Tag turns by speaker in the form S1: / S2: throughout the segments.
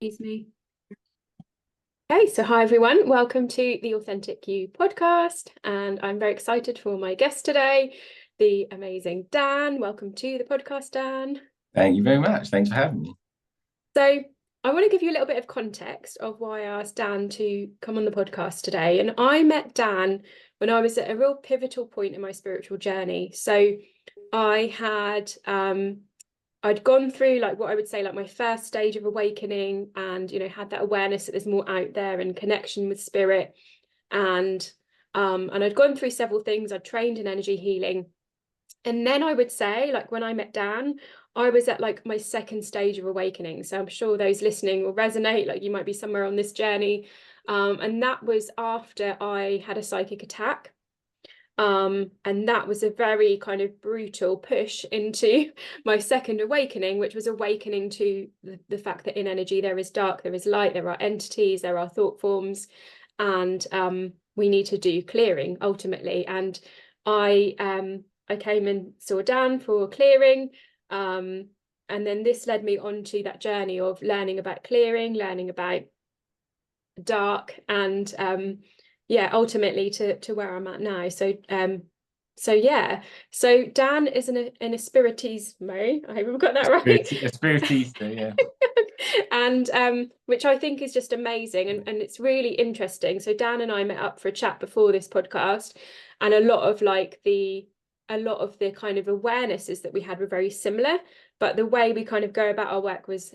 S1: Excuse me. Okay, so hi everyone, welcome to the Authentic You podcast, and I'm very excited for my guest today, the amazing Dan. Welcome to the podcast, Dan.
S2: Thank you very much. Thanks for having me.
S1: So I want to give you a little bit of context of why I asked Dan to come on the podcast today. And I met Dan when I was at a real pivotal point in my spiritual journey. So I had I'd gone through like what I would say like my first stage of awakening, and had that awareness that there's more out there and connection with spirit, and I'd gone through several things. I'd trained in energy healing, and then I would say, like, when I met Dan, I was at like my second stage of awakening. So I'm sure those listening will resonate, like you might be somewhere on this journey, and that was after I had a psychic attack. And that was a very kind of brutal push into my second awakening, which was awakening to the fact that in energy there is dark, there is light, there are entities, there are thought forms, and we need to do clearing ultimately. And I came and saw Dan for clearing, and then this led me on to that journey of learning about clearing, learning about dark, and yeah, ultimately to where I'm at now. So so Dan is an Espiritismo. I hope I've got that right.
S2: Espiritista, yeah.
S1: And which I think is just amazing, and it's really interesting. So Dan and I met up for a chat before this podcast, and a lot of the kind of awarenesses that we had were very similar, but the way we kind of go about our work was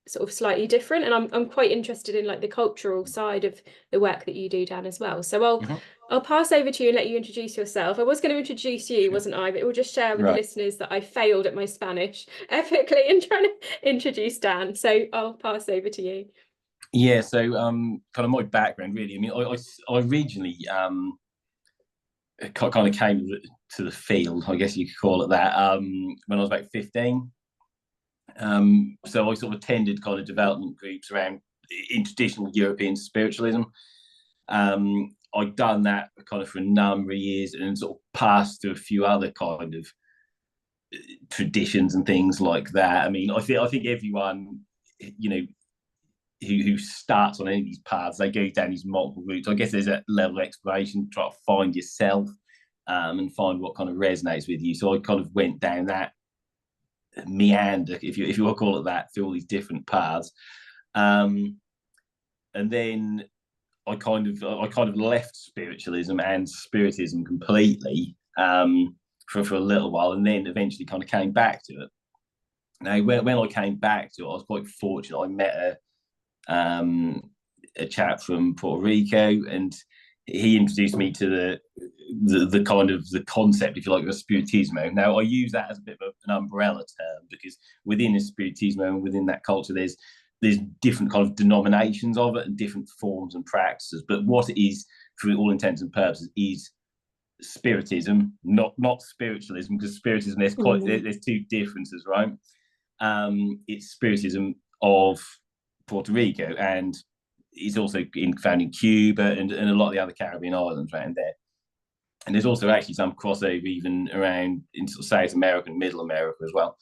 S1: sort of slightly different. And I'm quite interested in like the cultural side of the work that you do, Dan, as well. So I'll pass over to you and let you introduce yourself. I was going to introduce you, wasn't I? But we'll just share with the listeners that I failed at my Spanish epically in trying to introduce Dan. So I'll pass over to you.
S2: Yeah, so kind of my background really. I mean, I originally kind of came to the field, I guess you could call it that, when I was about 15. So I sort of attended kind of development groups around in traditional European spiritualism. I'd done that kind of for a number of years and sort of passed through a few other kind of traditions and things like that. I mean, I think everyone, who starts on any of these paths, they go down these multiple routes. I guess there's a level of exploration to try to find yourself, and find what kind of resonates with you. So I kind of went down that meander, if you want to call it that, through all these different paths. And then I kind of left spiritualism and spiritism completely, for a little while, and then eventually kind of came back to it. Now, when I came back to it, I was quite fortunate. I met a chap from Puerto Rico, and he introduced me to the kind of the concept, if you like, of Espiritismo. Now, I use that as a bit of an umbrella term because within Espiritismo and within that culture, there's different kind of denominations of it and different forms and practices. But what it is, for all intents and purposes, is spiritism, not spiritualism, because spiritism, there's two differences, right? It's spiritism of Puerto Rico, and it's also found in Cuba and a lot of the other Caribbean islands around there. And there's also actually some crossover even around in sort of South America and Middle America as well.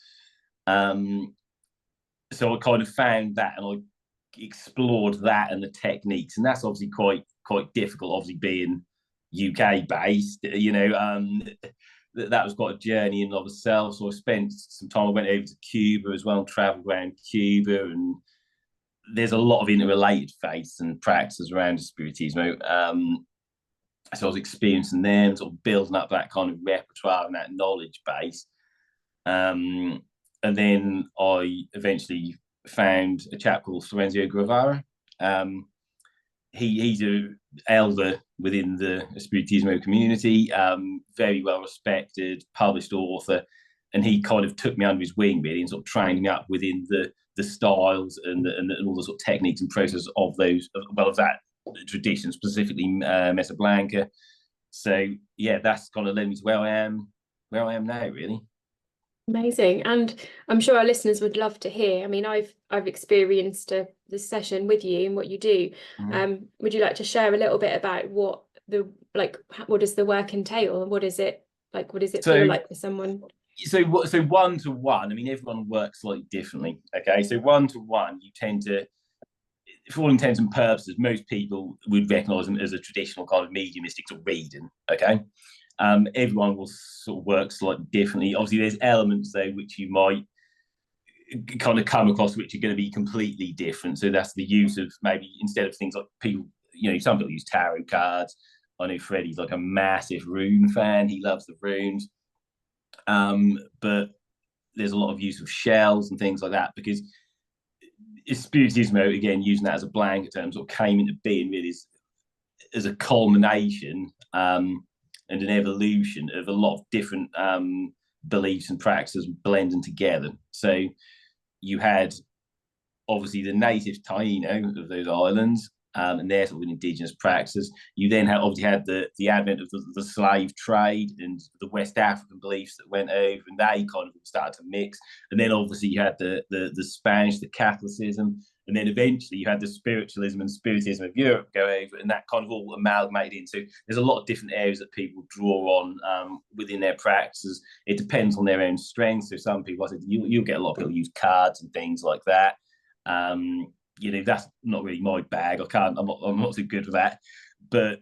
S2: So I kind of found that, and I explored that and the techniques, and that's obviously quite difficult, obviously being UK based, that was quite a journey in and of itself. So I spent some time, I went over to Cuba as well, traveled around Cuba, and there's a lot of interrelated faiths and practices around Spiritismo. So I was experiencing them, sort of building up that kind of repertoire and that knowledge base. And then I eventually found a chap called Florencio Guevara. He's an elder within the Espiritismo community, very well respected, published author, and he kind of took me under his wing really and sort of trained me up within the styles and all the sort of techniques and processes of that tradition, specifically Mesa, Blanca. So yeah, that's kind of led me to where I am now, really.
S1: Amazing. And I'm sure our listeners would love to hear. I mean, I've experienced this session with you and what you do. Mm-hmm. Would you like to share a little bit about what does the work entail? What is it like? What does it feel like for someone?
S2: So one-to-one, I mean, everyone works slightly differently. Okay, so one-to-one, you tend to for all intents and purposes, most people would recognise them as a traditional kind of mediumistic sort of reading. Okay, everyone will sort of work slightly differently. Obviously, there's elements though which you might kind of come across which are going to be completely different. So that's the use of maybe, instead of things like people, some people use tarot cards. I know Freddie's like a massive rune fan. He loves the runes. But there's a lot of use of shells and things like that, because Espiritismo, again, using that as a blanket term, sort of came into being really as a culmination and an evolution of a lot of different beliefs and practices blending together. So you had obviously the native Taino of those islands, and their sort of indigenous practices. You then obviously had the advent of the slave trade and the West African beliefs that went over, and they kind of started to mix. And then obviously you had the Spanish, the Catholicism, and then eventually you had the spiritualism and spiritism of Europe go over, and that kind of all amalgamated in. So there's a lot of different areas that people draw on within their practices. It depends on their own strengths. So some people, I said, you'll get a lot of people use cards and things like that. That's not really my bag. I'm not so good with that. But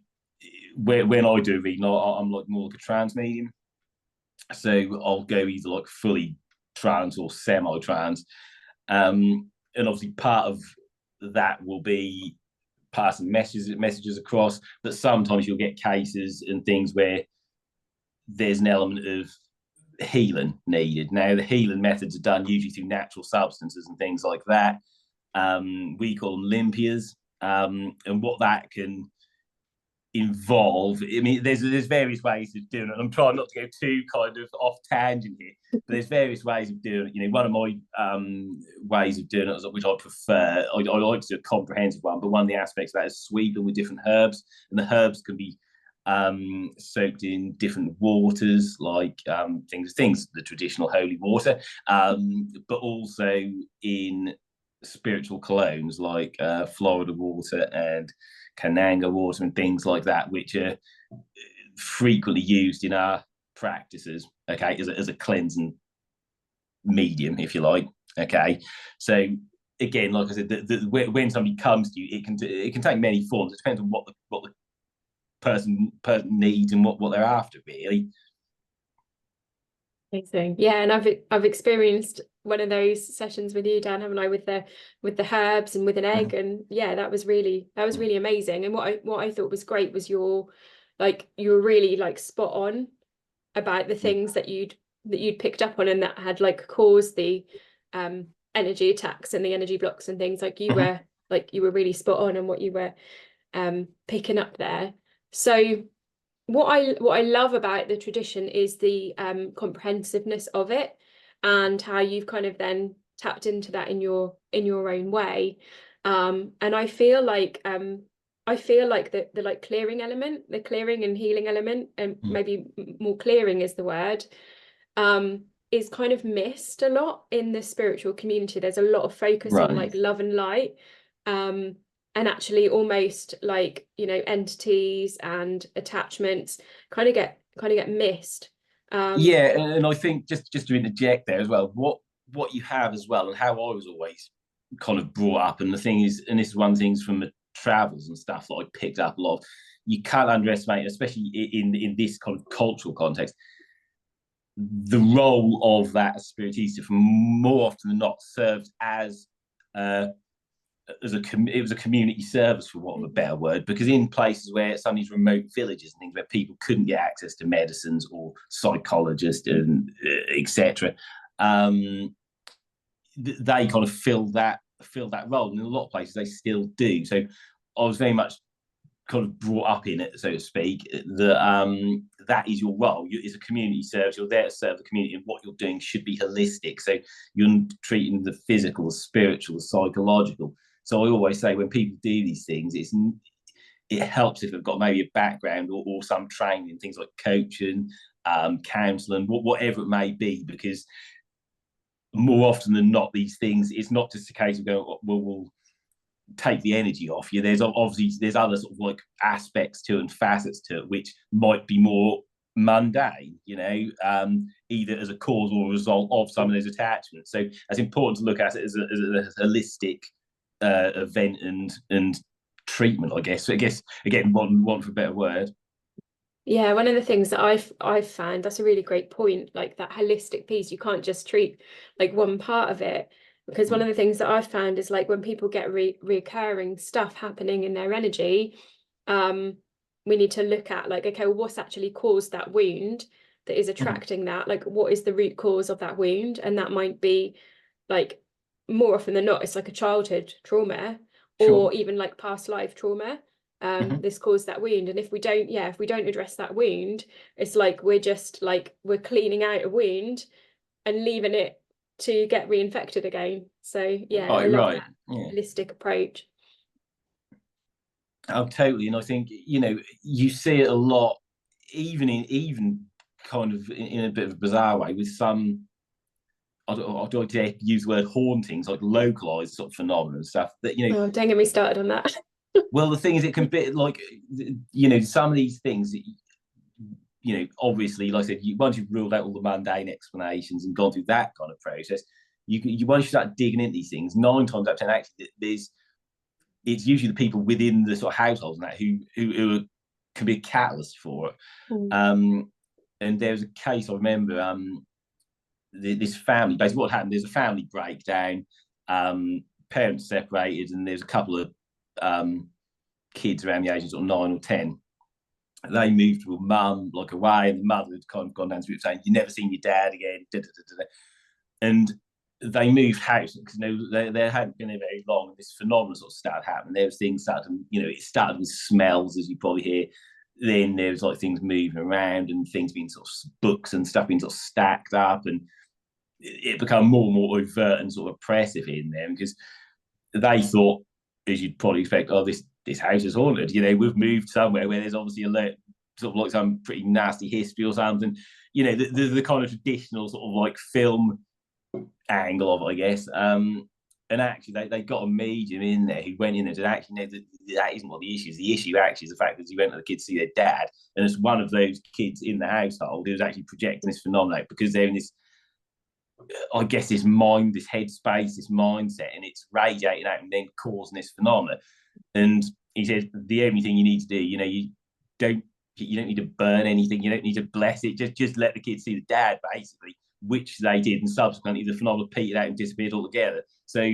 S2: when I do reading, I'm like more like a trance medium. So I'll go either like fully trance or semi-trance. And obviously part of that will be passing messages across, but sometimes you'll get cases and things where there's an element of healing needed. Now, the healing methods are done usually through natural substances and things like that. We call them limpias, and what that can involve, I mean, there's various ways of doing it. I'm trying not to go too kind of off tangent here, but there's various ways of doing it. One of my ways of doing it, which I prefer, I like to do a comprehensive one, but one of the aspects of that is sweeping with different herbs, and the herbs can be soaked in different waters, like things the traditional holy water, but also in spiritual colognes like Florida water and Kananga water and things like that, which are frequently used in our practices, okay, as a cleansing medium, if you like. Okay, so again, like I said, when somebody comes to you, it can take many forms. It depends on what the person needs and what they're after, really.
S1: Amazing. Yeah, and I've experienced one of those sessions with you, Dan, haven't I, with the herbs and with an egg, and yeah, that was really amazing. And what I thought was great was you were really like spot on about the things that you'd picked up on and that had like caused the energy attacks and the energy blocks and things. Like you were really spot on what you were picking up there. So what I love about the tradition is the comprehensiveness of it, and how you've kind of then tapped into that in your own way. And I feel like the like clearing element, the clearing and healing element, and maybe more clearing is the word, is kind of missed a lot in the spiritual community. There's a lot of focus on like love and light. And actually almost like, entities and attachments kind of get missed.
S2: Yeah, and I think just to interject there as well, what you have as well, and how I was always kind of brought up, and the thing is, and this is one of the things from the travels and stuff that I picked up a lot, you can't underestimate, especially in this kind of cultural context, the role of that Espiritista, from more often than not, serves as it was a community service, for want of a better word, because in places where some of these remote villages and things where people couldn't get access to medicines or psychologists and etc., they kind of fill that role, and in a lot of places they still do. So I was very much kind of brought up in it, so to speak, that that is your role. It's a community service. You're there to serve the community, and what you're doing should be holistic. So you're treating the physical, the spiritual, the psychological. So I always say when people do these things, it helps if they've got maybe a background or some training in things like coaching, counselling, whatever it may be, because more often than not, these things, it's not just a case of going, well, we'll take the energy off you. There's other sort of like aspects to it and facets to it which might be more mundane, either as a cause or a result of some of those attachments. So it's important to look at it as a holistic event and treatment, I guess. So I guess again, one for a better word.
S1: Yeah, one of the things that I've found, that's a really great point, like that holistic piece. You can't just treat like one part of it, because one of the things that I've found is like when people get recurring stuff happening in their energy, we need to look at like, okay, well, what's actually caused that wound that is attracting that? Like, what is the root cause of that wound? And that might be like, more often than not, it's like a childhood trauma,
S2: Sure.
S1: or even like past life trauma. This caused that wound, and if we don't address that wound, it's like we're cleaning out a wound and leaving it to get reinfected again. So yeah, I love that holistic approach.
S2: Oh, totally. And I think, you see it a lot, even kind of in a bit of a bizarre way, with some, I don't dare use the word hauntings, like localized sort of phenomena and stuff that,
S1: Oh, don't get me started on that.
S2: Well, the thing is, it can be like, some of these things, obviously, like I said, once you've ruled out all the mundane explanations and gone through that kind of process, you once you start digging into these things, 9 times out of 10, actually, it's usually the people within the sort of households and that who can be a catalyst for it. And there was a case I remember, this family, basically what happened, there's a family breakdown, parents separated, and there's a couple of kids around the age of sort of 9 or 10. They moved with mum like away, and the mother had kind of gone down to it saying, "You never seen your dad again." And they moved house because they hadn't been there very long, and this phenomenon sort of started happening. There was things started, it started with smells, as you probably hear. Then there was like things moving around and things being sort of books and stuff being sort of stacked up, and it became more and more overt and sort of oppressive in there, because they thought, as you'd probably expect, oh, this house is haunted. We've moved somewhere where there's obviously sort of like some pretty nasty history or something. The kind of traditional sort of like film angle of it, I guess. And actually, they got a medium in there who went in there and said, actually, no, that isn't what the issue is. The issue actually is the fact that he went to the kids to see their dad, and it's one of those kids in the household who was actually projecting this phenomenon because they're in this, I guess, this headspace, this mindset, and it's radiating out and then causing this phenomenon. And he said, the only thing you need to do, you don't need to burn anything, you don't need to bless it, just let the kids see the dad, basically, which they did, and subsequently the phenomenon petered out and disappeared altogether. So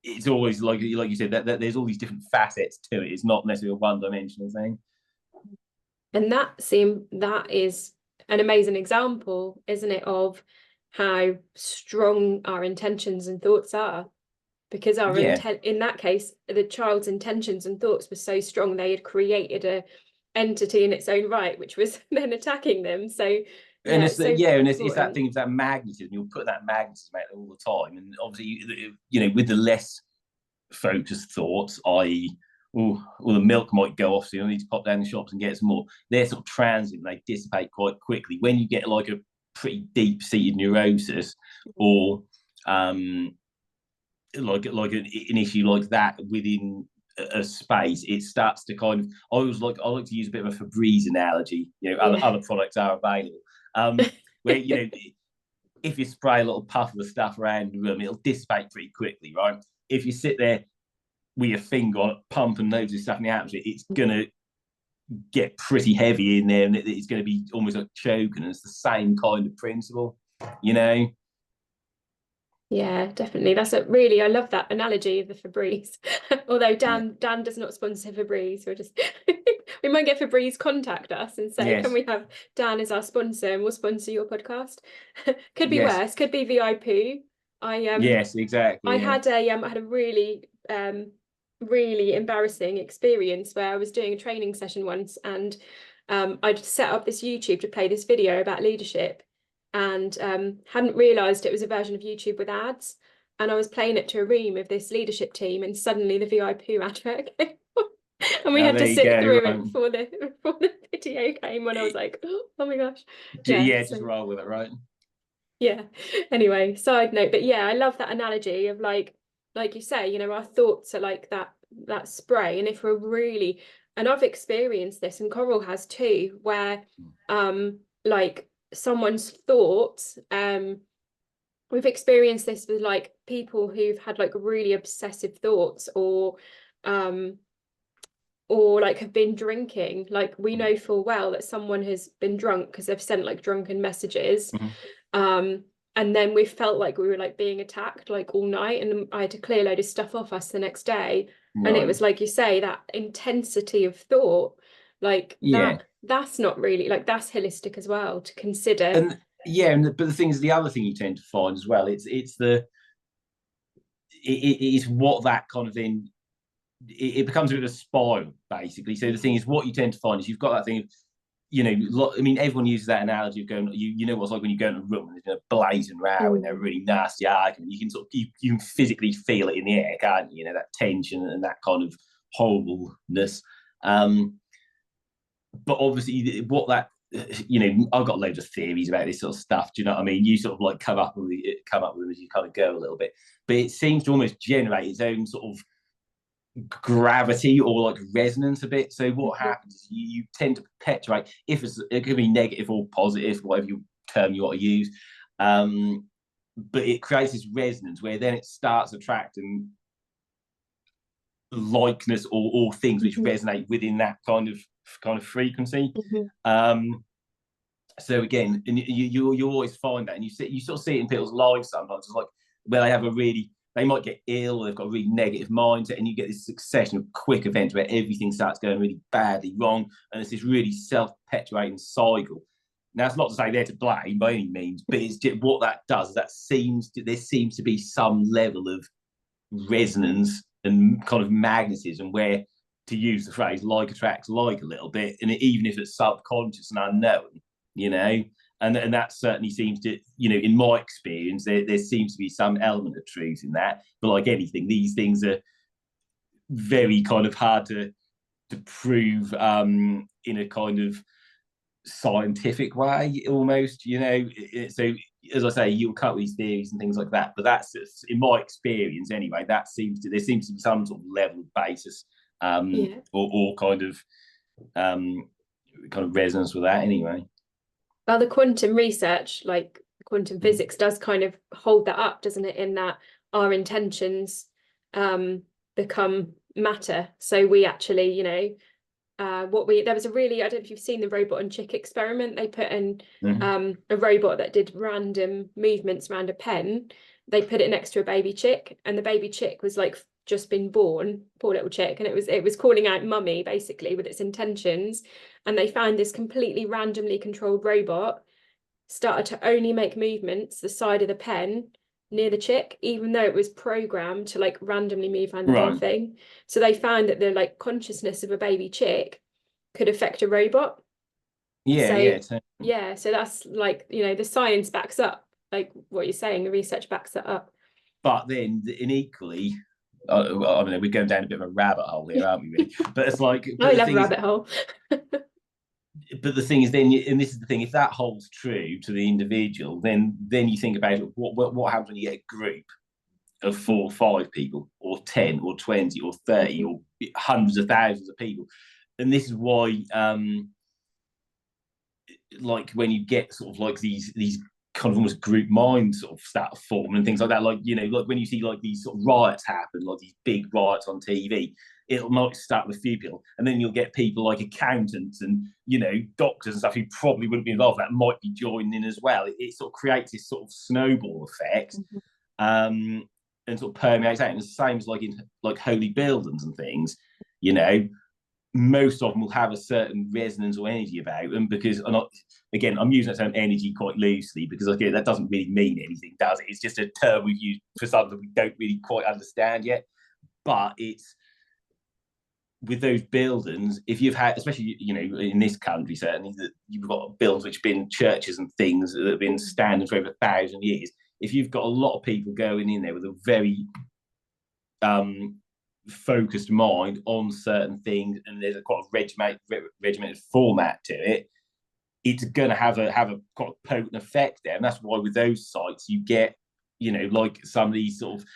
S2: it's always like you said, that there's all these different facets to it. It's not necessarily a one-dimensional thing.
S1: And that is an amazing example, isn't it, of how strong our intentions and thoughts are. Because in that case, the child's intentions and thoughts were so strong, they had created a entity in its own right, which was then attacking them. So
S2: and it's that thing of that magnetism. You'll put that magnetism out all the time, and obviously, with the less focused thoughts, i.e., well, the milk might go off, so you need to pop down the shops and get some more. They're sort of transient; they dissipate quite quickly. When you get like a pretty deep-seated neurosis, or like an issue like that within a space, it starts to kind of. I like to use a bit of a Febreze analogy. Other products are available. Where if you spray a little puff of the stuff around the room, it'll dissipate pretty quickly, right? If you sit there with your finger on it, pumping loads of stuff in the atmosphere, it's gonna get pretty heavy in there, and it's going to be almost like choking. And it's the same kind of principle,
S1: Yeah, definitely. I love that analogy of the Febreze. Although Dan does not sponsor Febreze, we might get Febreze contact us and say, can we have Dan as our sponsor, and we'll sponsor your podcast. Could be worse, could be VIP.
S2: Yes, exactly.
S1: I had a really really embarrassing experience where I was doing a training session once, and I'd set up this YouTube to play this video about leadership, and hadn't realised it was a version of YouTube with ads, and I was playing it to a room of this leadership team, and suddenly the VIP advert came and we had to sit through it before the video came, when I was like, oh my gosh.
S2: Just roll with it, right?
S1: Yeah. Anyway, side note, but yeah, I love that analogy of like you say, our thoughts are like that spray, and if we're really, and I've experienced this, and Coral has too, where like someone's thoughts we've experienced this with like people who've had like really obsessive thoughts, or like have been drinking. Like we know full well that someone has been drunk because they've sent like drunken messages. And then we felt like we were like being attacked like all night, and I had to clear a load of stuff off us the next day. And it was like you say, that intensity of thought, like that's not really, like that's holistic as well to consider.
S2: And but the thing is, the other thing you tend to find as well, it's what that kind of thing, it becomes a bit of a spiral basically. So the thing is, what you tend to find is you've got that thing of, I mean, everyone uses that analogy of going, you know what it's like when you go in a room and there's a blazing row and they're really nasty argument. You can sort of, you can physically feel it in the air, can't you? You know, that tension and that kind of horribleness. But obviously, what that, I've got loads of theories about this sort of stuff. Do you know what I mean? You sort of like come up with them as you kind of go a little bit, but it seems to almost generate its own sort of gravity or like resonance a bit. So what happens is you tend to perpetuate, it could be negative or positive, whatever term you want to use, but it creates this resonance where then it starts attracting likeness or things which resonate within that kind of frequency. So again, and you always find that, and you sort of see it in people's lives sometimes. It's like where they might get ill, or they've got a really negative mindset, and you get this succession of quick events where everything starts going really badly wrong, and it's this really self-perpetuating cycle. Now, it's not to say they're to blame by any means, but it's just, what that does is there seems to be some level of resonance and kind of magnetism where, to use the phrase, like attracts like a little bit, and even if it's subconscious and unknown, and that certainly seems to, in my experience, there seems to be some element of truth in that. But like anything, these things are very kind of hard to prove in a kind of scientific way, almost. So as I say, you'll cut these theories and things like that. But that's just, in my experience anyway, there seems to be some sort of level of basis, or kind of resonance with that anyway.
S1: Well, the quantum research, like quantum physics, does kind of hold that up, doesn't it? In that our intentions become matter. So we actually, there was a really, I don't know if you've seen the robot and chick experiment. They put in a robot that did random movements around a pen. They put it next to a baby chick, and the baby chick was like just been born, poor little chick, and it was calling out mummy basically with its intentions. And they found this completely randomly controlled robot started to only make movements the side of the pen near the chick, even though it was programmed to like randomly move around the whole thing. So they found that the like consciousness of a baby chick could affect a robot. So that's like, the science backs up like what you're saying, the research backs that up.
S2: But then, in equally, I mean, we're going down a bit of a rabbit hole here, aren't we? Really? But it's like,
S1: I love a rabbit hole.
S2: But the thing is, then, and this is the thing, if that holds true to the individual, then you think about it, what happens when you get a group of 4 or 5 people, or 10 or 20 or 30 or hundreds of thousands of people. And this is why, like when you get sort of like these kind of almost group minds sort of start to form and things like that, like like when you see like these sort of riots happen, like these big riots on TV, it might start with a few people, and then you'll get people like accountants and doctors and stuff who probably wouldn't be involved that might be joining in as well. It sort of creates this sort of snowball effect, and sort of permeates out. And it's the same as like in like holy buildings and things, most of them will have a certain resonance or energy about them, because I'm using that term energy quite loosely, because that doesn't really mean anything, does it? It's just a term we've used for something we don't really quite understand yet. But it's with those buildings, if you've had, especially in this country, certainly, that you've got buildings which have been churches and things that have been standing for over 1,000 years. If you've got a lot of people going in there with a very focused mind on certain things, and there's a quite regimented format to it, it's going to have a quite potent effect there. And that's why with those sites you get like some of these sort of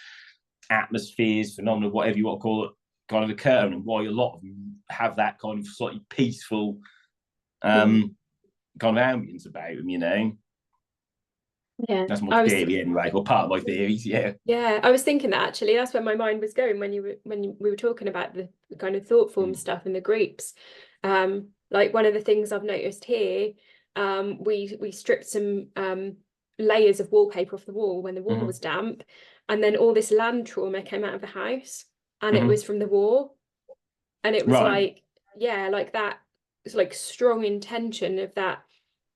S2: atmospheres, phenomena, whatever you want to call it, kind of occurring, and why a lot of them have that kind of slightly peaceful kind of ambience about them.
S1: Yeah,
S2: That's my theory anyway, or part of my theories. Yeah.
S1: Yeah, I was thinking that actually. That's where my mind was going when we were talking about the kind of thought form stuff in the groups. Like one of the things I've noticed here, we stripped some layers of wallpaper off the wall when the wall was damp, and then all this land trauma came out of the house, and it was from the war, and it was like, yeah, like that. It's like strong intention of that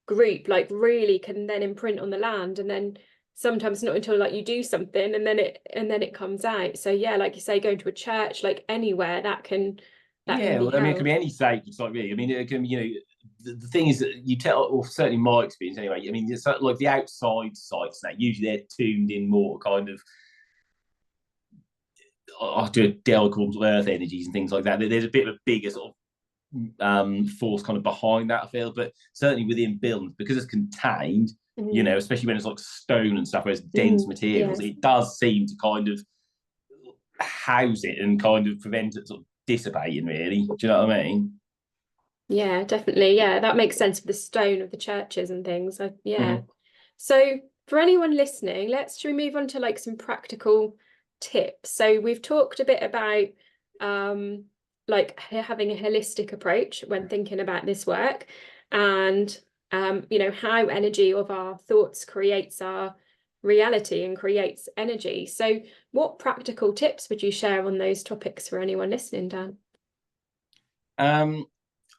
S1: group, like really can then imprint on the land, and then sometimes not until like you do something and then it comes out. So yeah, like you say, going to a church, like anywhere that can be
S2: well, I mean, it can
S1: held.
S2: be any sacred site, really. I mean, it can be, the thing is that you tell, or certainly my experience anyway, I mean, it's like the outside sites now, usually they're tuned in more kind of to delicate earth energies and things like that. There's a bit of a bigger sort of force kind of behind that, I feel, but certainly within buildings, because it's contained, especially when it's like stone and stuff, where it's dense materials, it does seem to kind of house it and kind of prevent it sort of dissipating, really. Do you know what I mean?
S1: Yeah, definitely. Yeah, that makes sense with the stone of the churches and things. So for anyone listening, should we move on to like some practical tips? So we've talked a bit about like having a holistic approach when thinking about this work, and how energy of our thoughts creates our reality and creates energy. So what practical tips would you share on those topics for anyone listening, Dan?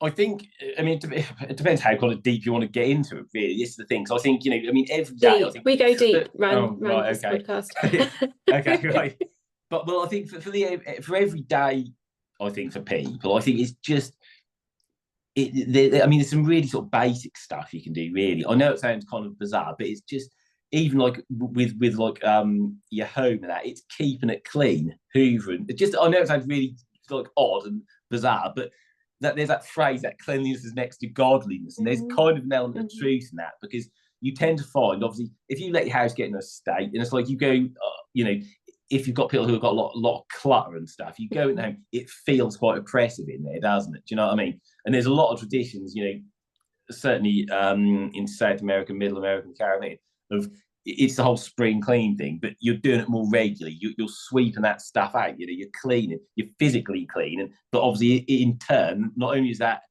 S2: I think, I mean, it depends how kind of deep you want to get into it, really. This is the thing. So I think, I mean, every day, I think
S1: we go deep around this
S2: okay.
S1: podcast.
S2: Okay, right. But well, I think for every day, I think for people, I think it's just I mean, there's some really sort of basic stuff you can do. Really, I know it sounds kind of bizarre, but it's just even like with like your home and that, it's keeping it clean, hoovering. It just, I know it sounds really like odd and bizarre, but that there's that phrase that cleanliness is next to godliness, and there's kind of an element of truth in that, because you tend to find, obviously, if you let your house get in a state, and it's like you go, if you've got people who have got a lot of clutter and stuff, you go in there, it feels quite oppressive in there, doesn't it? Do you know what I mean? And there's a lot of traditions, certainly in South America, Middle America, and Caribbean, of it's the whole spring clean thing, but you're doing it more regularly. You're sweeping that stuff out. You're cleaning. You're physically cleaning, but obviously, in turn, not only is that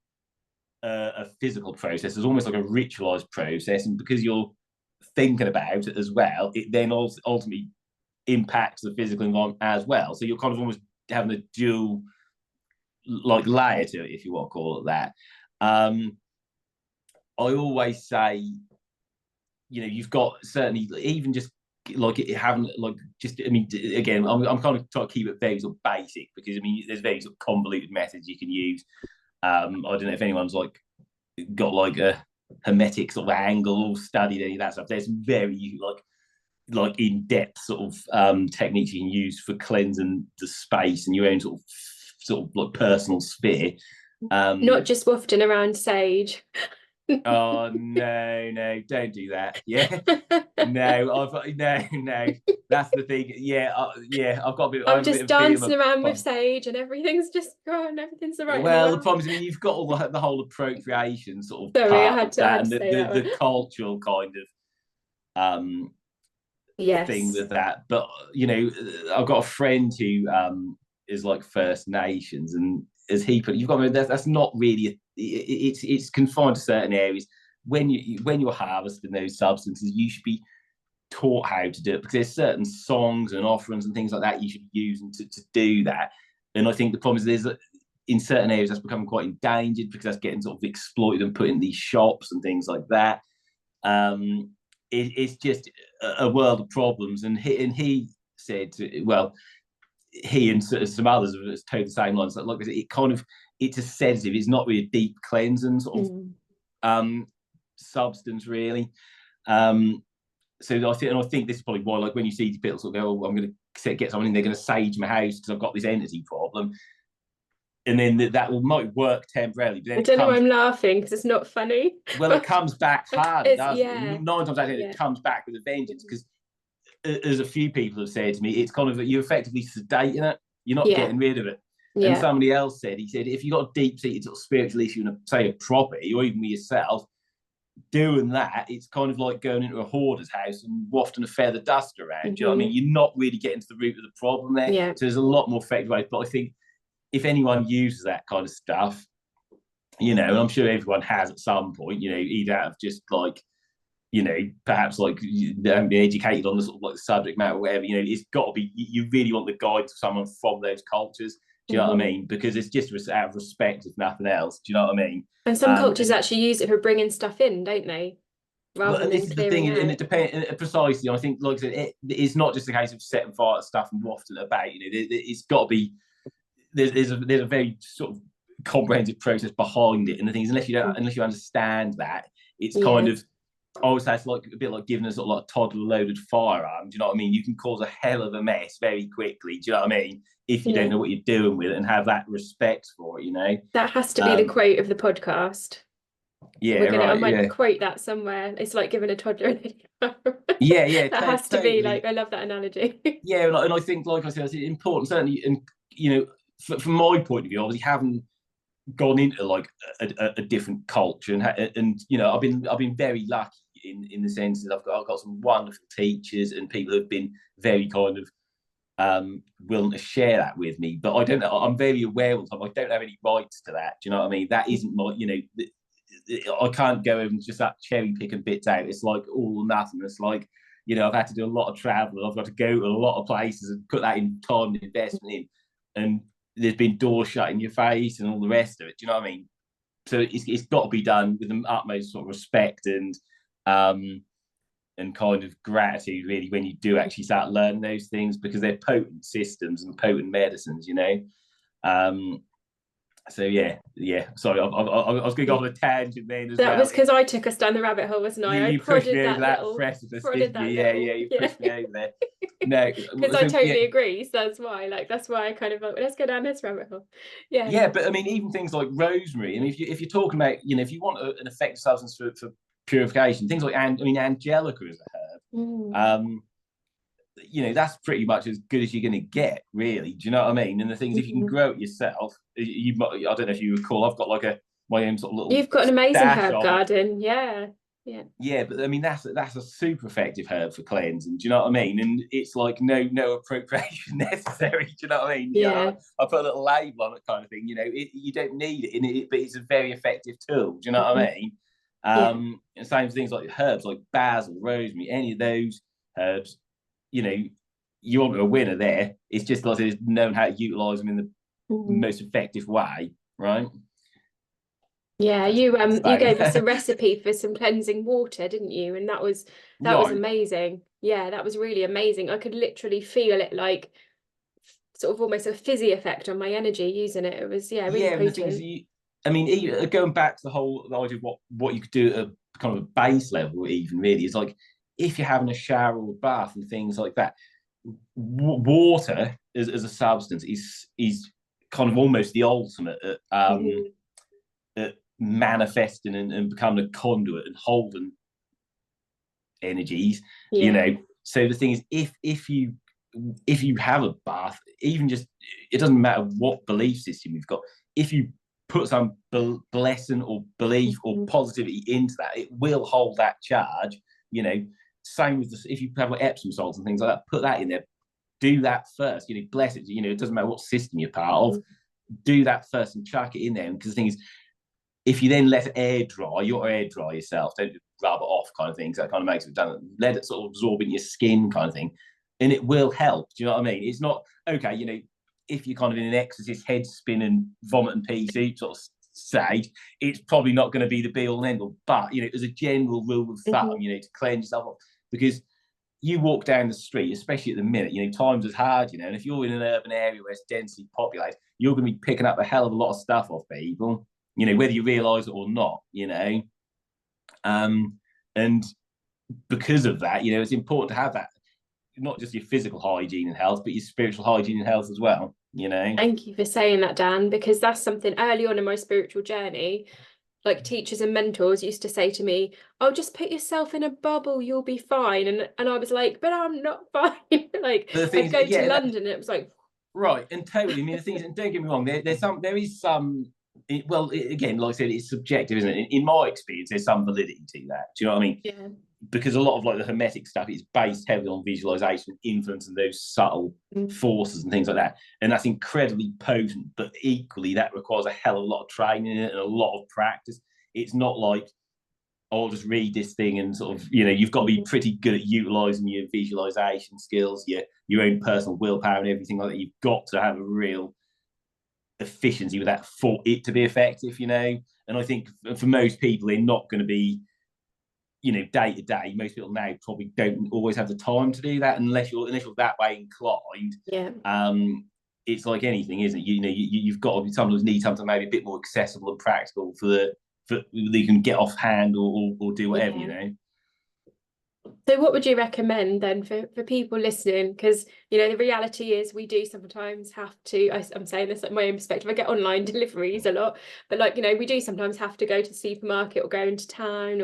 S2: a physical process, it's almost like a ritualized process, and because you're thinking about it as well, it then ultimately impacts the physical environment as well. So you're kind of almost having a dual like layer to it, if you want to call it that. I always say, you've got certainly even just like having like just, I mean, again, I'm kind of trying to keep it very sort of basic, because I mean, there's very sort of convoluted methods you can use. I don't know if anyone's like got like a hermetic sort of angle or studied any of that stuff. There's very like in-depth sort of techniques you can use for cleansing the space and your own sort of like personal sphere.
S1: Not just wafting around sage.
S2: Oh no, don't do that. Yeah, no. That's the thing. Yeah, I've got a bit.
S1: I'm just dancing around with sage, and everything's just gone. Everything's all right.
S2: Well, the problem is, I mean, you've got all the whole appropriation sort of
S1: Sorry,
S2: part of that, and the cultural kind of thing with that. But I've got a friend who is like First Nations, and as he put it, you've got that's not really it's confined to certain areas. When you're harvesting those substances, you should be taught how to do it, because there's certain songs and offerings and things like that you should be using to do that. And I think the problem is in certain areas that's becoming quite endangered, because that's getting sort of exploited and put in these shops and things like that. It's just a world of problems. And he said, well, he and some others have told the same lines. Like it's a sedative. It's not really a deep cleansing sort of substance, really. So I think this is probably why, like, when you see people sort of go, I'm going to get someone in, they're going to sage my house because I've got this entity problem, and then that might work temporarily. But then
S1: I don't know why I'm laughing, because it's not funny.
S2: Well, it comes back hard, doesn't
S1: it?
S2: 9 times out of 10, it comes back with a vengeance, because as a few people have said to me, it's kind of, you're effectively sedating it. You're not getting rid of it. And somebody else said, he said, if you've got a deep-seated sort of spiritual issue in, say, a property, or even with yourself, doing that, it's kind of like going into a hoarder's house and wafting a feather dust around. Do you know what I mean?
S1: Mm-hmm.
S2: You're not really getting to the root of the problem there.
S1: Yeah.
S2: So there's a lot more effective ways. But I think if anyone uses that kind of stuff, you know, and I'm sure everyone has at some point, you know, either out of just like, you know, perhaps like you don't be educated on the sort of like the subject matter or whatever, you know, it's got to be, you really want the guidance of someone from those cultures. Do you know what I mean? Because it's just out of respect, if nothing else. Do you know what I mean?
S1: And some cultures actually use it for bringing stuff in, don't they?
S2: Well,
S1: Rather
S2: and this
S1: than
S2: is the thing,
S1: clearing
S2: and
S1: out.
S2: it depends precisely. I think, like I said, it's not just a case of setting fire to stuff and wafting it about. You know, it's got to be there's a very sort of comprehensive process behind it, and the things unless you understand that, it's kind of, I always say it's like a bit like giving a sort of like toddler loaded firearm. Do you know what I mean? You can cause a hell of a mess very quickly. Do you know what I mean? If you don't know what you're doing with it and have that respect for it, you know.
S1: That has to be the quote of the podcast.
S2: Yeah,
S1: I might quote that somewhere. It's like giving a toddler
S2: yeah.
S1: That has to be like, I love that analogy.
S2: Yeah, and I think, like I said, it's important, certainly, and you know, from my point of view, obviously, having gone into like a different culture, and you know, I've been very lucky in the sense that I've got some wonderful teachers and people who've been very kind of willing to share that with me. But I don't know, I'm very aware of them. I don't have any rights to that. Do you know what I mean? That isn't my, you know, I can't go and just that cherry picking bits out. It's like all or nothing. It's like, you know, I've had to do a lot of travel. I've got to go to a lot of places and put that in time and investment in. And there's been doors shut in your face and all the rest of it. Do you know what I mean? So it's got to be done with the utmost sort of respect and kind of gratitude, really, when you do actually start learning those things, because they're potent systems and potent medicines, you know. So yeah. Sorry, I was going to go on a tangent then as well.
S1: That was because I took us down the rabbit hole, wasn't I?
S2: You pushed me over that precipice, didn't you? Yeah, you pushed me over there. No,
S1: because I totally agree. So that's why I kind of like, let's go down this rabbit hole.
S2: Yeah, but I mean, even things like rosemary. I mean, if you're talking about, you know, if you want an effective substance for purification, things like angelica is a herb. You know, that's pretty much as good as you're going to get, really. Do you know what I mean? And the things, if you can grow it yourself, I don't know if you recall, I've got like my own sort of little.
S1: You've got an amazing herb garden, yeah.
S2: But I mean, that's a super effective herb for cleansing. Do you know what I mean? And it's like no appropriation necessary. Do you know what I mean?
S1: Yeah.
S2: I put a little label on it, kind of thing. You know, you don't need it, but it's a very effective tool. Do you know what I mean? And same things like herbs, like basil, rosemary, any of those herbs. You know, you want a winner there. It's just like it's known how to utilize them in the most effective way, right?
S1: Yeah, you gave us a recipe for some cleansing water, didn't you? And that was amazing. Yeah, that was really amazing. I could literally feel it, like sort of almost a fizzy effect on my energy using it. It was really potent.
S2: I mean, going back to the idea of what you could do at a kind of a base level, even really, is like if you're having a shower or a bath and things like that, water as a substance is kind of almost the ultimate at manifesting and becoming a conduit and holding energies. You know, so the thing is, if you have a bath, even just, it doesn't matter what belief system you've got, if you put some blessing or belief or positivity into that, it will hold that charge. You know, same with if you have like Epsom salts and things like that, put that in there. Do that first. You know, bless it. You know, it doesn't matter what system you're part of. Do that first and chuck it in there. Because the thing is, if you then let it air dry, you'll air dry yourself. Don't rub it off, kind of thing. So that kind of makes it done. Let it sort of absorb in your skin, kind of thing, and it will help. Do you know what I mean? It's not okay. You know, if you're kind of in an exorcist head spinning, vomit and pee soup sort of stage, it's probably not going to be the be all and end all. But you know, as a general rule of thumb, you know, to cleanse yourself off, because you walk down the street, especially at the minute, you know, times is hard, you know, and if you're in an urban area where it's densely populated, you're going to be picking up a hell of a lot of stuff off people, you know, whether you realise it or not, you know. And because of that, you know, it's important to have that, not just your physical hygiene and health, but your spiritual hygiene and health as well, you know.
S1: Thank you for saying that, Dan, because that's something early on in my spiritual journey, like teachers and mentors used to say to me, oh, just put yourself in a bubble, you'll be fine. And I was like, but I'm not fine. Like I'd go to London and it was like,
S2: right. And totally, I mean, the things, and don't get me wrong, there is some again, like I said, it's subjective, isn't it? In my experience, there's some validity to that. Do you know what I mean?
S1: Yeah.
S2: Because a lot of like the Hermetic stuff is based heavily on visualization, influence, and those subtle forces and things like that. And that's incredibly potent, but equally that requires a hell of a lot of training and a lot of practice. It's not like, oh, I'll just read this thing and sort of, you've got to be pretty good at utilizing your visualization skills, your own personal willpower and everything like that. You've got to have a real efficiency with that for it to be effective, And I think for most people, they're not going to be, day to day. Most people now probably don't always have the time to do that unless you're that way inclined.
S1: Yeah.
S2: It's like anything, isn't it? You've got to sometimes need something maybe a bit more accessible and practical for you can get off hand or do whatever,
S1: So what would you recommend then for people listening? Because, the reality is we do sometimes have to, I'm saying this like my own perspective, I get online deliveries a lot, but we do sometimes have to go to the supermarket or go into town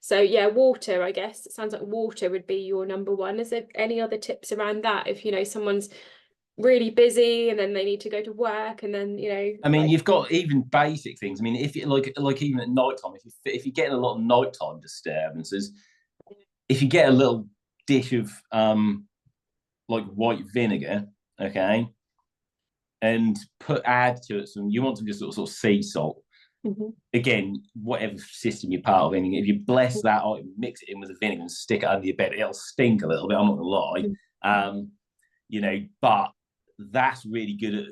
S1: so water, I guess. It sounds like water would be your number one. Is there any other tips around that if, someone's really busy and then they need to go to work and then,
S2: I mean, you've got even basic things. I mean, if you like even at night time, if you're getting a lot of nighttime disturbances, if you get a little dish of like white vinegar, okay, and add to it some, you want some just sort of sea salt. Again, whatever system you're part of, if you bless that item, mix it in with the vinegar and stick it under your bed, it'll stink a little bit. I'm not gonna lie, but that's really good at,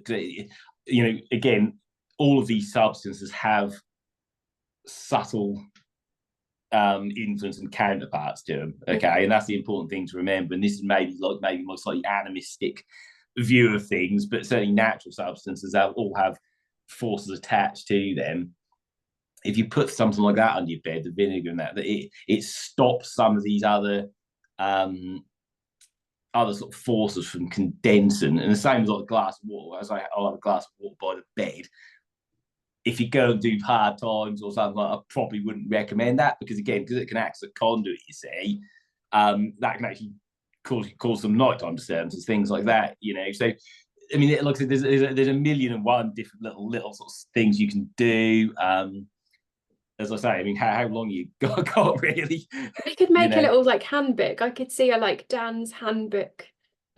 S2: again, all of these substances have subtle influence and counterparts to them, okay, and that's the important thing to remember. And this is maybe my slightly animistic view of things, but certainly natural substances all have forces attached to them. If you put something like that under your bed, the vinegar and that it stops some of these other sort of forces from condensing. And the same as like a glass of water, I'll have a glass of water by the bed. If you go and do hard times or something like that, I probably wouldn't recommend that because it can act as a conduit, you see. That can actually cause some nighttime disturbances, things like that, So, I mean, like I said, there's a million and one different little sort of things you can do. As I say, I mean, how long you got really?
S1: I could make a little handbook. I could see Dan's handbook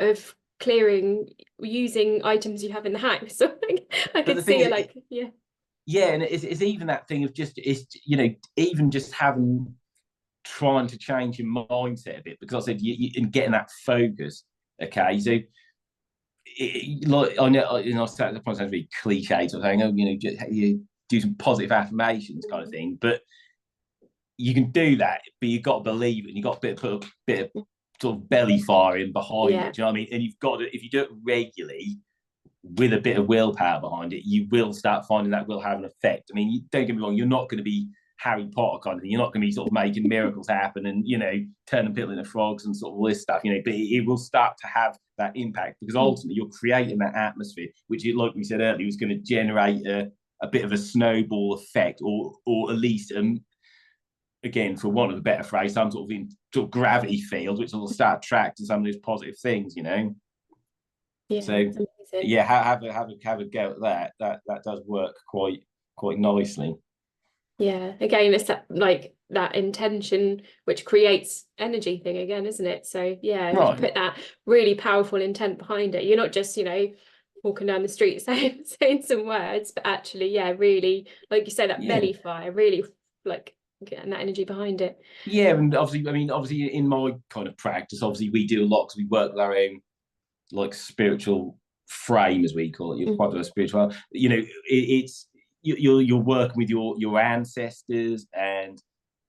S1: of clearing using items you have in the house. I could see
S2: and it's even that thing of even just trying to change your mindset a bit, because I said and getting that focus. Okay, so I know, that sounds really cliche sort of thing. You do some positive affirmations kind of thing, but you can do that, but you've got to believe it, and you've got to put a bit of sort of belly fire in behind it. Do you know what I mean? And you've got to, if you do it regularly with a bit of willpower behind it, you will start finding that will have an effect. I mean, don't get me wrong, you're not going to be Harry Potter kind of thing. You're not going to be sort of making miracles happen and, turning people into frogs and sort of all this stuff, but it will start to have that impact, because ultimately you're creating that atmosphere, which, like we said earlier, is going to generate a bit of a snowball effect, or at least, again, for want of a better phrase, some sort of gravity field, which will start attracting some of those positive things,
S1: Yeah,
S2: so have a go at that. That does work quite nicely.
S1: Yeah, again, it's that intention which creates energy thing again, isn't it? So if you put that really powerful intent behind it, you're not just walking down the street saying some words, but actually really, like you say, that belly fire, really getting that energy behind it.
S2: And obviously in my kind of practice, obviously we do a lot because we work with our own spiritual frame, as we call it. You're quite a spiritual, it's you're working with your ancestors and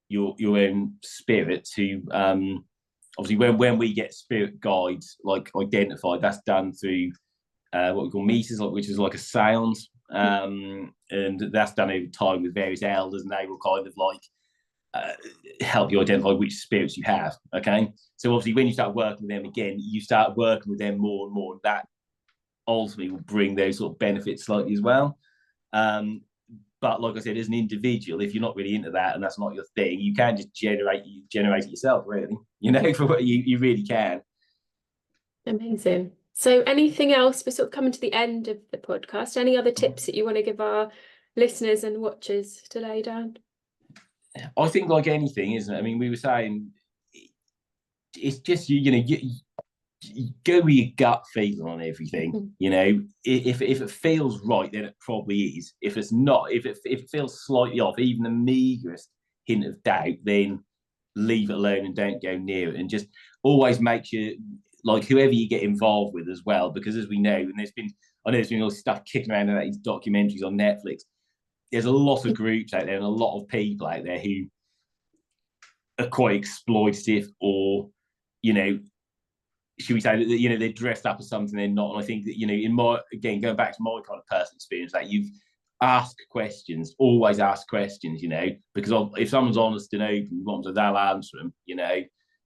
S2: your own spirits, who obviously when we get spirit guides identified, that's done through what we call Mesa, which is like a seance, and that's done over time with various elders, and they will kind of help you identify which spirits you have. Okay, so obviously when you start working with them again, you start working with them more and more, and that ultimately will bring those sort of benefits slightly as well. But like I said, as an individual, if you're not really into that and that's not your thing, you can just generate it yourself, really. For what you really can.
S1: Amazing. So anything else? We're sort of coming to the end of the podcast. Any other tips that you want to give our listeners and watchers today, Dan?
S2: I think like anything, isn't it? I mean, we were saying it's just you go with your gut feeling on everything. If it feels right, then it probably is. If it's not, if it feels slightly off, even the meagerest hint of doubt, then leave it alone and don't go near it. And just always make sure, like, whoever you get involved with as well, because as we know, and I know there's been all this stuff kicking around about these documentaries on Netflix. There's a lot of groups out there and a lot of people out there who are quite exploitative, or should we say that they're dressed up as something they're not. And I think that again, going back to my kind of personal experience, that you've asked questions, always ask questions, because if someone's honest and open, they'll answer them.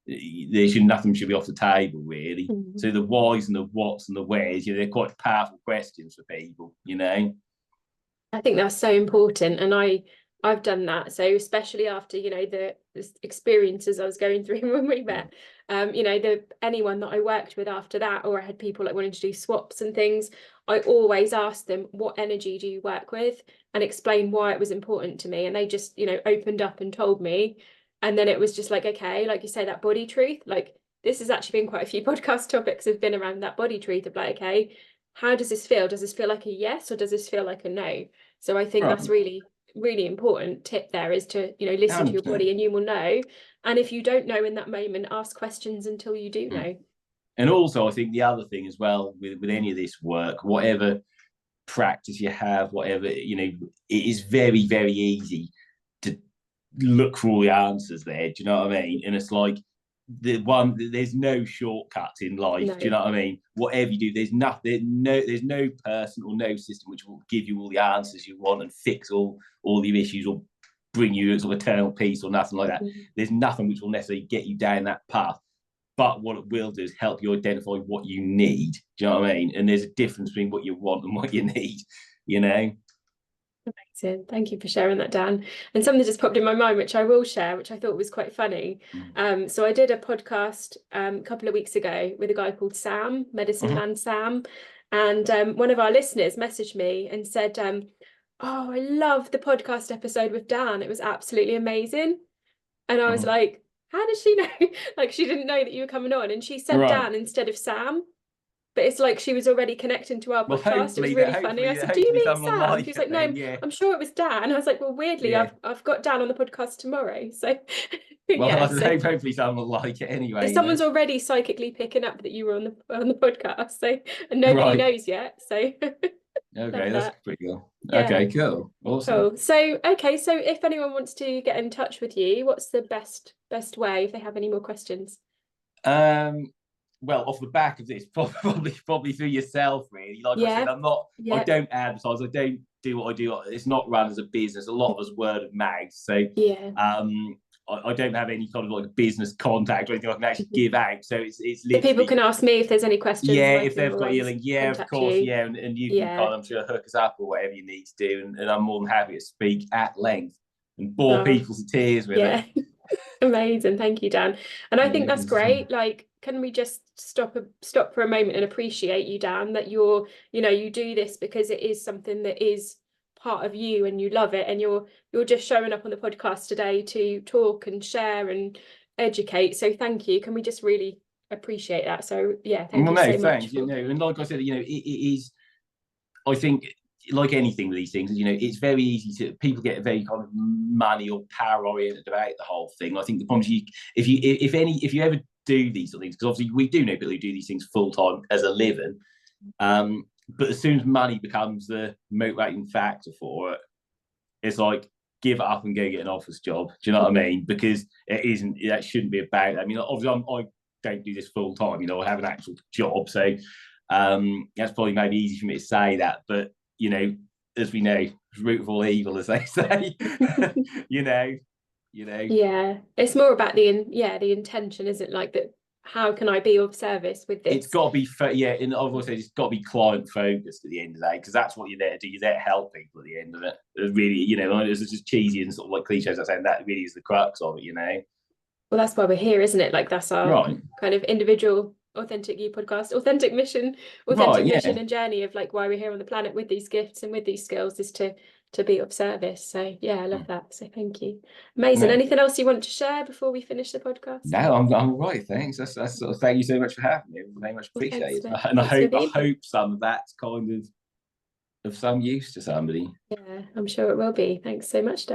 S2: Nothing should be off the table, really. So the whys and the whats and the wheres, they're quite powerful questions for people.
S1: I think that's so important, and I've done that. So especially after the experiences I was going through when we met, anyone that I worked with after that, or I had people like wanting to do swaps and things, I always asked them, what energy do you work with, and explain why it was important to me. And they just opened up and told me. And then it was just like, okay, like you say, that body truth, like this has actually been quite a few podcast topics have been around that body truth of like, okay, how does this feel? Does this feel like a yes, or does this feel like a no? So I think that's really, really important tip there, is to listen 100%. To your body, and you will know. And if you don't know in that moment, ask questions until you do know.
S2: And also, I think the other thing as well with any of this work, whatever practice you have, whatever, it is very, very easy to look for all the answers there. Do you know what I mean? And it's like there's no shortcuts in life. No. Do you know what I mean? Whatever you do, there's no person or no system which will give you all the answers you want and fix all your issues or bring you sort of eternal peace or nothing like that. There's nothing which will necessarily get you down that path. But what it will do is help you identify what you need. Do you know what I mean? And there's a difference between what you want and what you need,
S1: Amazing. Thank you for sharing that, Dan. And something just popped in my mind, which I will share, which I thought was quite funny. So I did a podcast a couple of weeks ago with a guy called Sam, Medicine Man Sam. And one of our listeners messaged me and said, oh, I love the podcast episode with Dan. It was absolutely amazing. And I was like, how did she know? Like, she didn't know that you were coming on. And she said Dan instead of Sam. But it's like she was already connecting to our podcast. It was really funny. I said, do you mean Sam? She was like, no, I'm sure it was Dan. I was like, well, weirdly, I've got Dan on the podcast tomorrow. So
S2: hopefully someone will like it anyway.
S1: So someone's already psychically picking up that you were on the podcast. So, and nobody knows yet. So
S2: okay, that's pretty cool. Yeah. Okay, cool. Awesome.
S1: Cool. So if anyone wants to get in touch with you, what's the best way if they have any more questions?
S2: Well, off the back of this, probably through yourself, really. Like I said, I don't advertise. I don't do what I do. It's not run as a business. A lot of us word of mouth. So I don't have any kind of like business contact or anything I can actually give out. So it's literally.
S1: People can ask me if there's any questions.
S2: Yeah, if they've got your link. Yeah, of course. You. Yeah, and you can kind of, I'm sure, hook us up or whatever you need to do. And I'm more than happy to speak at length and bore people to tears with it.
S1: Amazing. Thank you, Dan. And I think that's great. Like, can we just stop for a moment and appreciate you, Dan, that you do this because it is something that is part of you and you love it, and you're just showing up on the podcast today to talk and share and educate. So thank you. Can we just really appreciate that? So thank you so much.
S2: And like I said, it is, I think, like anything with these things, it's very easy to people get very kind of money or power oriented about the whole thing. I think the point is, if you ever do these sort of things, because obviously we do know people who do these things full time as a living, but as soon as money becomes the motivating factor for it, it's like give it up and go get an office job. Do you know what I mean? Because that shouldn't be about. I mean, obviously I don't do this full time. I have an actual job, so that's probably maybe easy for me to say that, but as we know, root of all evil, as they say.
S1: Yeah, it's more about the intention, isn't it? Like that. How can I be of service with this?
S2: It's got to be and obviously it's got to be client focused at the end of the day, because that's what you're there to do. You're there to help people at the end of it. It really, it's just cheesy and sort of like cliches. I'm saying that really is the crux of it.
S1: Well, that's why we're here, isn't it? Like that's our kind of individual Authentic You podcast, authentic mission and journey of like why we're here on the planet with these gifts and with these skills is to to be of service. So yeah, I love that. So thank you. Amazing.
S2: No.
S1: Anything else you want to share before we finish the podcast?
S2: No, I'm all right. Thanks. That's sort of, thank you so much for having me. Very much
S1: Well,
S2: appreciated.
S1: thanks,
S2: And
S1: thanks for
S2: I
S1: being here.
S2: hope some of that's kind of some use to somebody.
S1: Yeah, I'm sure it will be. Thanks so much, Dan.